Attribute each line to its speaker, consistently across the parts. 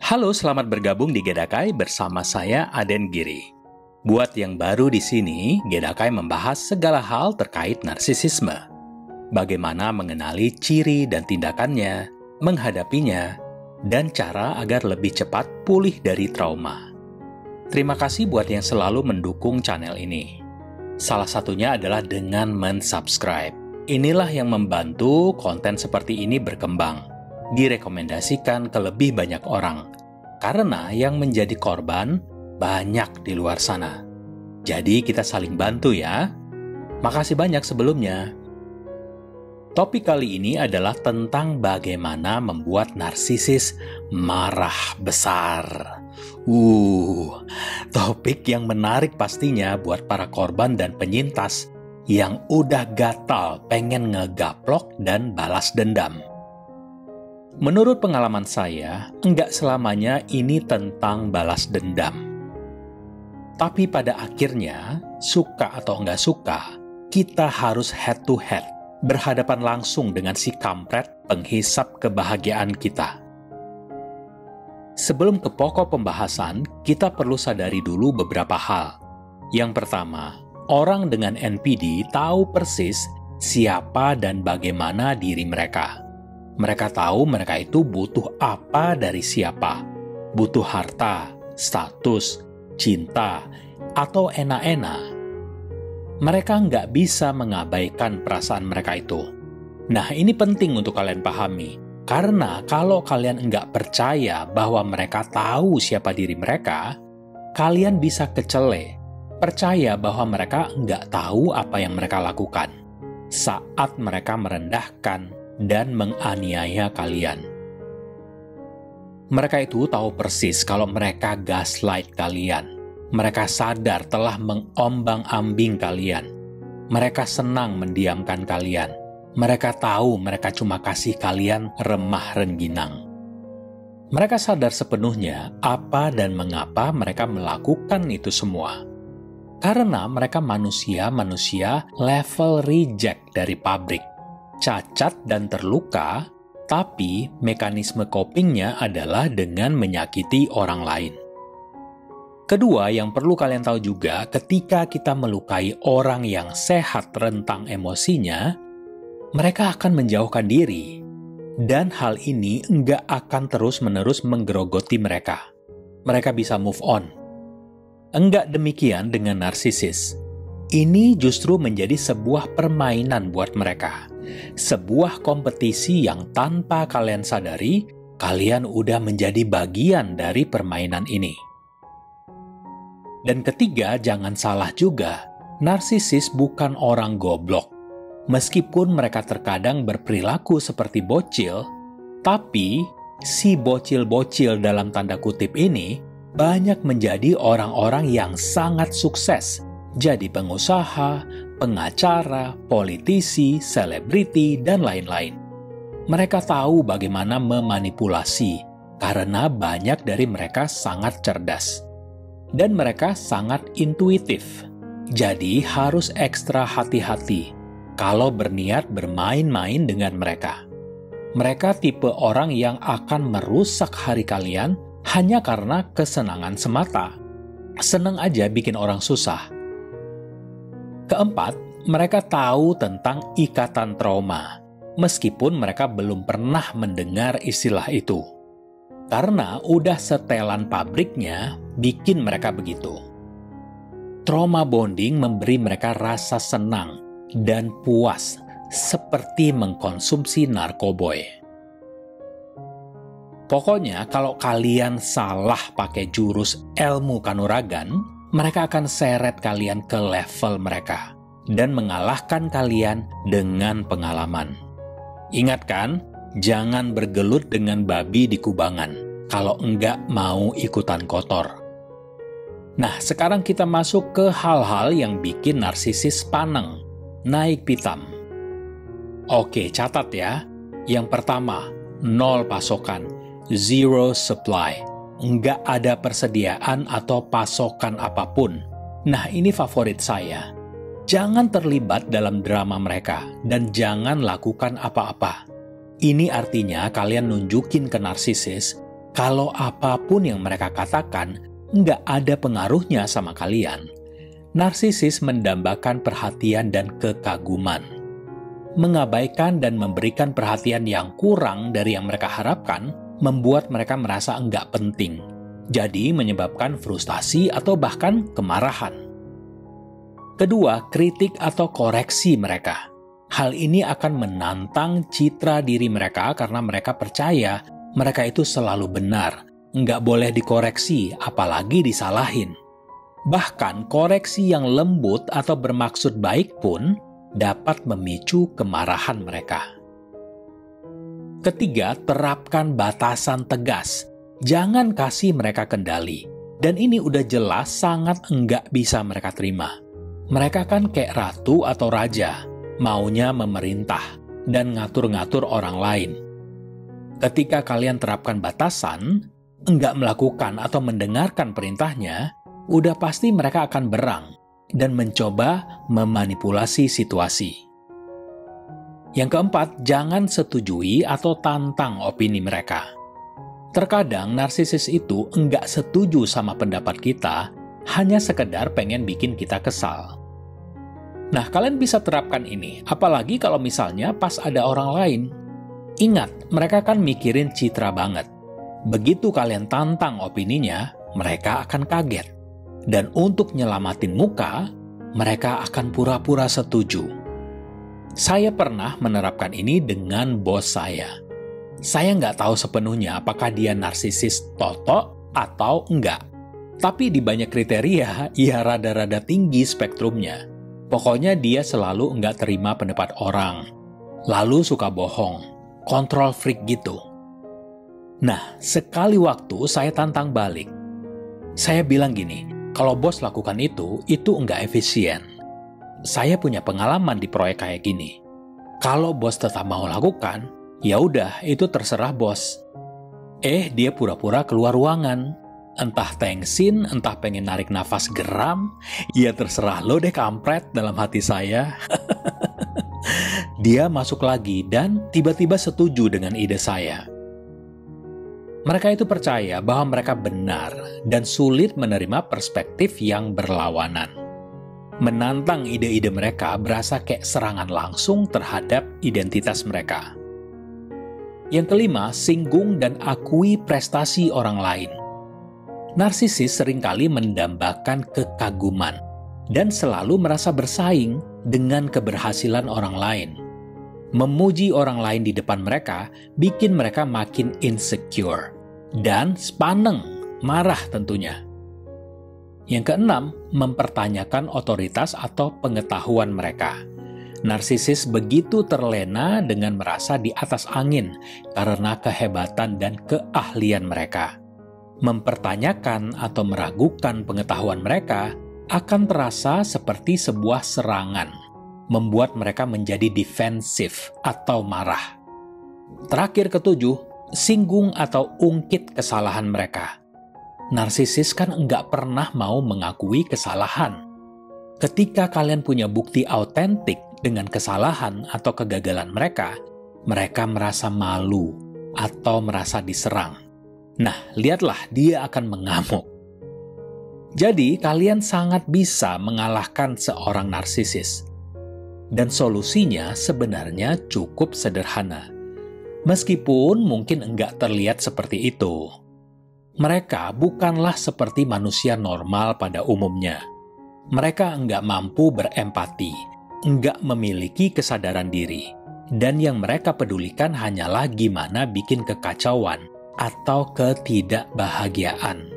Speaker 1: Halo, selamat bergabung di Gedakai bersama saya Aden Giri. Buat yang baru di sini, Gedakai membahas segala hal terkait narsisisme. Bagaimana mengenali ciri dan tindakannya, menghadapinya, dan cara agar lebih cepat pulih dari trauma. Terima kasih buat yang selalu mendukung channel ini. Salah satunya adalah dengan mensubscribe. Inilah yang membantu konten seperti ini berkembang, direkomendasikan ke lebih banyak orang. Karena yang menjadi korban banyak di luar sana. Jadi kita saling bantu ya. Makasih banyak sebelumnya. Topik kali ini adalah tentang bagaimana membuat narsisis marah besar. Topik yang menarik pastinya buat para korban dan penyintas yang udah gatal pengen ngegaplok dan balas dendam. Menurut pengalaman saya, enggak selamanya ini tentang balas dendam. Tapi pada akhirnya, suka atau enggak suka, kita harus head to head, berhadapan langsung dengan si kampret penghisap kebahagiaan kita. Sebelum ke pokok pembahasan, kita perlu sadari dulu beberapa hal. Yang pertama, orang dengan NPD tahu persis siapa dan bagaimana diri mereka. Mereka tahu mereka itu butuh apa dari siapa. Butuh harta, status, cinta, atau enak-enak. Mereka nggak bisa mengabaikan perasaan mereka itu. Nah, ini penting untuk kalian pahami. Karena kalau kalian nggak percaya bahwa mereka tahu siapa diri mereka, kalian bisa kecele. Percaya bahwa mereka nggak tahu apa yang mereka lakukan saat mereka merendahkan dan menganiaya kalian. Mereka itu tahu persis kalau mereka gaslight kalian. Mereka sadar telah mengombang-ambing kalian. Mereka senang mendiamkan kalian. Mereka tahu mereka cuma kasih kalian remah rengginang. Mereka sadar sepenuhnya apa dan mengapa mereka melakukan itu semua. Karena mereka manusia-manusia level reject dari pabrik. Cacat dan terluka, tapi mekanisme copingnya adalah dengan menyakiti orang lain. Kedua, yang perlu kalian tahu juga, ketika kita melukai orang yang sehat rentang emosinya, mereka akan menjauhkan diri. Dan hal ini nggak akan terus-menerus menggerogoti mereka. Mereka bisa move on. Enggak demikian dengan narsisis. Ini justru menjadi sebuah permainan buat mereka. Sebuah kompetisi yang tanpa kalian sadari, kalian udah menjadi bagian dari permainan ini. Dan ketiga, jangan salah juga, narsisis bukan orang goblok. Meskipun mereka terkadang berperilaku seperti bocil, tapi si bocil-bocil dalam tanda kutip ini banyak menjadi orang-orang yang sangat sukses. Jadi pengusaha, pengacara, politisi, selebriti, dan lain-lain. Mereka tahu bagaimana memanipulasi, karena banyak dari mereka sangat cerdas. Dan mereka sangat intuitif. Jadi harus ekstra hati-hati kalau berniat bermain-main dengan mereka. Mereka tipe orang yang akan merusak hari kalian hanya karena kesenangan semata. Senang aja bikin orang susah. Keempat, mereka tahu tentang ikatan trauma, meskipun mereka belum pernah mendengar istilah itu. Karena udah setelan pabriknya bikin mereka begitu. Trauma bonding memberi mereka rasa senang dan puas, seperti mengkonsumsi narkoboy. Pokoknya kalau kalian salah pakai jurus ilmu kanuragan, mereka akan seret kalian ke level mereka dan mengalahkan kalian dengan pengalaman. Ingat kan, jangan bergelut dengan babi di kubangan kalau enggak mau ikutan kotor. Nah, sekarang kita masuk ke hal-hal yang bikin narsisis paneng, naik pitam. Oke, catat ya. Yang pertama, 0 pasokan, zero supply. Nggak ada persediaan atau pasokan apapun. Nah, ini favorit saya. Jangan terlibat dalam drama mereka dan jangan lakukan apa-apa. Ini artinya kalian nunjukin ke narsisis Kalau apapun yang mereka katakan nggak ada pengaruhnya sama kalian, narsisis mendambakan perhatian dan kekaguman. Mengabaikan dan memberikan perhatian yang kurang dari yang mereka harapkan membuat mereka merasa enggak penting. Jadi menyebabkan frustasi atau bahkan kemarahan. Kedua, kritik atau koreksi mereka. Hal ini akan menantang citra diri mereka karena mereka percaya mereka itu selalu benar, enggak boleh dikoreksi, apalagi disalahin. Bahkan koreksi yang lembut atau bermaksud baik pun dapat memicu kemarahan mereka. Ketiga, terapkan batasan tegas. Jangan kasih mereka kendali. Dan ini udah jelas sangat enggak bisa mereka terima. Mereka kan kayak ratu atau raja, maunya memerintah dan ngatur-ngatur orang lain. Ketika kalian terapkan batasan, enggak melakukan atau mendengarkan perintahnya, udah pasti mereka akan berang dan mencoba memanipulasi situasi. Yang keempat, jangan setujui atau tantang opini mereka. Terkadang narsisis itu enggak setuju sama pendapat kita, hanya sekedar pengen bikin kita kesal. Nah, kalian bisa terapkan ini, apalagi kalau misalnya pas ada orang lain. Ingat, mereka kan mikirin citra banget. Begitu kalian tantang opininya, mereka akan kaget. Dan untuk nyelamatin muka, mereka akan pura-pura setuju. Saya pernah menerapkan ini dengan bos saya. Saya nggak tahu sepenuhnya apakah dia narsisis totok atau enggak. Tapi di banyak kriteria, ia rada-rada tinggi spektrumnya. Pokoknya dia selalu enggak terima pendapat orang. Lalu suka bohong, kontrol freak gitu. Nah, sekali waktu saya tantang balik. Saya bilang gini, kalau bos lakukan itu enggak efisien. Saya punya pengalaman di proyek kayak gini. Kalau bos tetap mau lakukan, ya udah, itu terserah bos. Dia pura-pura keluar ruangan. Entah tengsin, entah pengen narik nafas geram, ya terserah lo deh kampret dalam hati saya. Dia masuk lagi dan tiba-tiba setuju dengan ide saya. Mereka itu percaya bahwa mereka benar dan sulit menerima perspektif yang berlawanan. Menantang ide-ide mereka berasa kayak serangan langsung terhadap identitas mereka. Yang kelima, singgung dan akui prestasi orang lain. Narsisis seringkali mendambakan kekaguman dan selalu merasa bersaing dengan keberhasilan orang lain. Memuji orang lain di depan mereka bikin mereka makin insecure dan sepaneng, marah tentunya. Yang keenam, mempertanyakan otoritas atau pengetahuan mereka. Narsisis begitu terlena dengan merasa di atas angin karena kehebatan dan keahlian mereka. Mempertanyakan atau meragukan pengetahuan mereka akan terasa seperti sebuah serangan, membuat mereka menjadi defensif atau marah. Terakhir ketujuh, singgung atau ungkit kesalahan mereka. Narsisis kan enggak pernah mau mengakui kesalahan. Ketika kalian punya bukti autentik dengan kesalahan atau kegagalan mereka, mereka merasa malu atau merasa diserang. Nah, lihatlah dia akan mengamuk. Jadi, kalian sangat bisa mengalahkan seorang narsisis. Dan solusinya sebenarnya cukup sederhana. Meskipun mungkin enggak terlihat seperti itu. Mereka bukanlah seperti manusia normal pada umumnya. Mereka enggak mampu berempati, enggak memiliki kesadaran diri. Dan yang mereka pedulikan hanyalah gimana bikin kekacauan atau ketidakbahagiaan.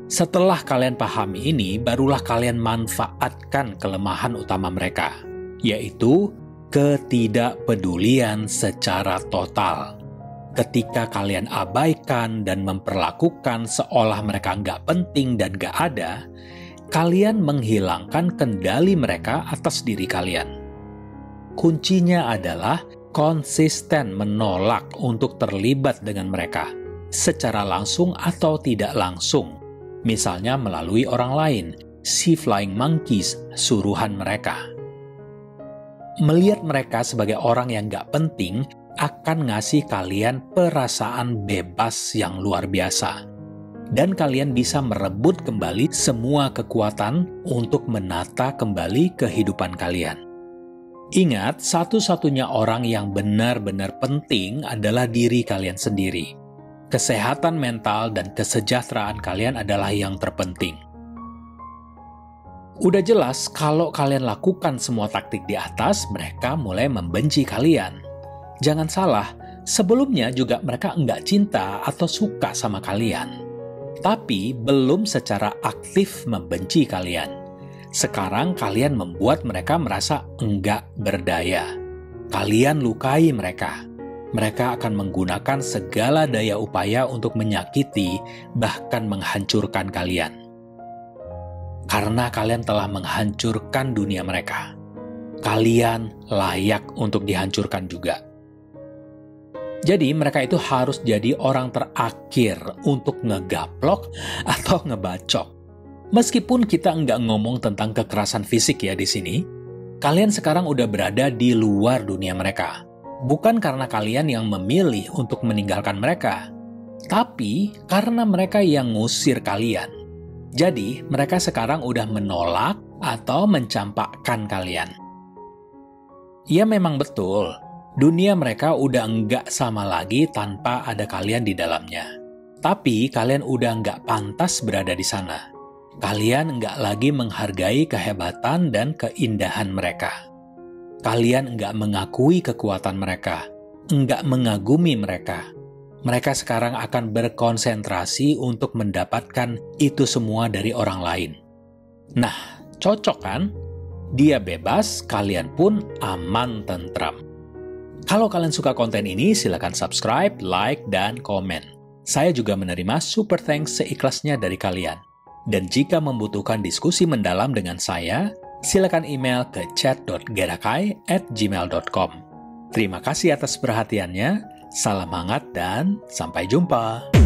Speaker 1: Setelah kalian pahami ini, barulah kalian manfaatkan kelemahan utama mereka, yaitu ketidakpedulian secara total. Ketika kalian abaikan dan memperlakukan seolah mereka nggak penting dan nggak ada, kalian menghilangkan kendali mereka atas diri kalian. Kuncinya adalah konsisten menolak untuk terlibat dengan mereka, secara langsung atau tidak langsung. Misalnya melalui orang lain, si flying monkeys, suruhan mereka. Melihat mereka sebagai orang yang gak penting akan ngasih kalian perasaan bebas yang luar biasa. Dan kalian bisa merebut kembali semua kekuatan untuk menata kembali kehidupan kalian. Ingat, satu-satunya orang yang benar-benar penting adalah diri kalian sendiri. Kesehatan mental dan kesejahteraan kalian adalah yang terpenting. Udah jelas, kalau kalian lakukan semua taktik di atas, mereka mulai membenci kalian. Jangan salah, sebelumnya juga mereka nggak cinta atau suka sama kalian. Tapi belum secara aktif membenci kalian. Sekarang kalian membuat mereka merasa enggak berdaya. Kalian lukai mereka. Mereka akan menggunakan segala daya upaya untuk menyakiti, bahkan menghancurkan kalian. Karena kalian telah menghancurkan dunia mereka. Kalian layak untuk dihancurkan juga. Jadi mereka itu harus jadi orang terakhir untuk ngegaplok atau ngebacok. Meskipun kita nggak ngomong tentang kekerasan fisik ya di sini, kalian sekarang udah berada di luar dunia mereka. Bukan karena kalian yang memilih untuk meninggalkan mereka, tapi karena mereka yang ngusir kalian. Jadi mereka sekarang udah menolak atau mencampakkan kalian. Ya memang betul. Dunia mereka udah nggak sama lagi tanpa ada kalian di dalamnya. Tapi kalian udah nggak pantas berada di sana. Kalian nggak lagi menghargai kehebatan dan keindahan mereka. Kalian nggak mengakui kekuatan mereka, nggak mengagumi mereka. Mereka sekarang akan berkonsentrasi untuk mendapatkan itu semua dari orang lain. Nah, cocok kan? Dia bebas, kalian pun aman tentram. Kalau kalian suka konten ini, silakan subscribe, like, dan komen. Saya juga menerima super thanks seikhlasnya dari kalian. Dan jika membutuhkan diskusi mendalam dengan saya, silakan email ke chat.gerakai@gmail.com. Terima kasih atas perhatiannya, salam hangat, dan sampai jumpa.